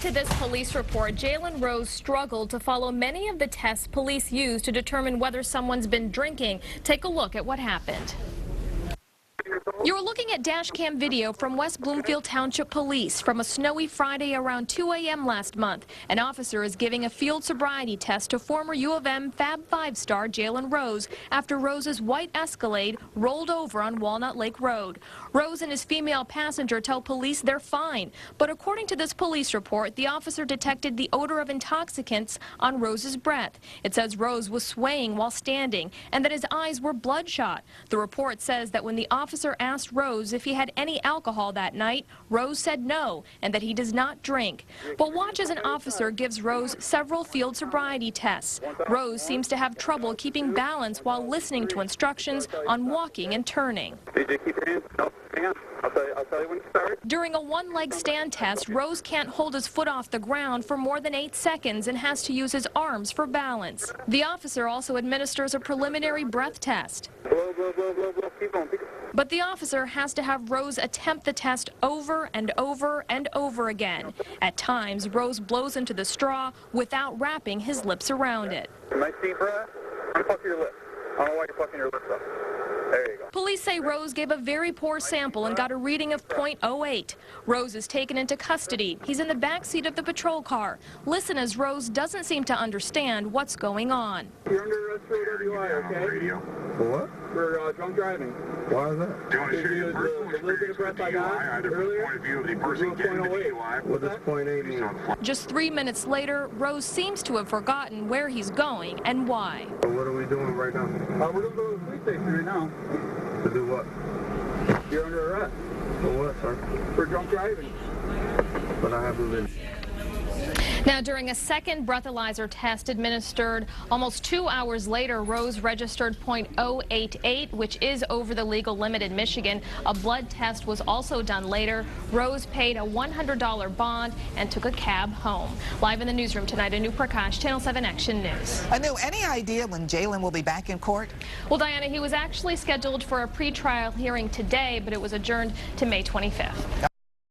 to this police report, Jalen Rose struggled to follow many of the tests police use to determine whether someone's been drinking. Take a look at what happened. You're looking at dash cam video from West Bloomfield Township Police from a snowy Friday around 2 a.m. last month. An officer is giving a field sobriety test to former U of M Fab 5 star Jalen Rose after Rose's white Escalade rolled over on Walnut Lake Road. Rose and his female passenger tell police they're fine, but according to this police report, the officer detected the odor of intoxicants on Rose's breath. It says Rose was swaying while standing and that his eyes were bloodshot. The report says that when the officer asked Rose if he had any alcohol that night, Rose said no and that he does not drink. But watch as an officer gives Rose several field sobriety tests. Rose seems to have trouble keeping balance while listening to instructions on walking and turning. DJ, keep your hands. No, hang on. I'll tell you when to start. During a one-leg stand test, Rose can't hold his foot off the ground for more than 8 seconds and has to use his arms for balance. The officer also administers a preliminary breath test. Blow, blow, blow, blow, blow. Keep going. But the officer has to have Rose attempt the test over and over and over again. At times, Rose blows into the straw without wrapping his lips around it. Nice deep breath. Unfuck your lips. I don't know why you're fucking your lips up. There you go. Police say Rose gave a very poor sample and got a reading of .08. Rose is taken into custody. He's in the back seat of the patrol car. Listen as Rose doesn't seem to understand what's going on. You're under arrest for WI, okay? Radio. For what? For drunk driving. Why is that? Do you want to share your personal experience with DUI, either from the point of view of the person getting the DUI? What does .8 mean? Just 3 minutes later, Rose seems to have forgotten where he's going and why. So what are we doing right now? We're going to go to the police station right now. To do what? You're under arrest. For what, sir? For drunk driving. But I haven't been. Now, during a second breathalyzer test administered almost 2 hours later, Rose registered .088, which is over the legal limit in Michigan. A blood test was also done later. Rose paid a $100 bond and took a cab home. Live in the newsroom tonight, Anu Prakash, Channel 7 Action News. Anu, any idea when Jalen will be back in court? Well, Diana, he was actually scheduled for a pretrial hearing today, but it was adjourned to May 25th.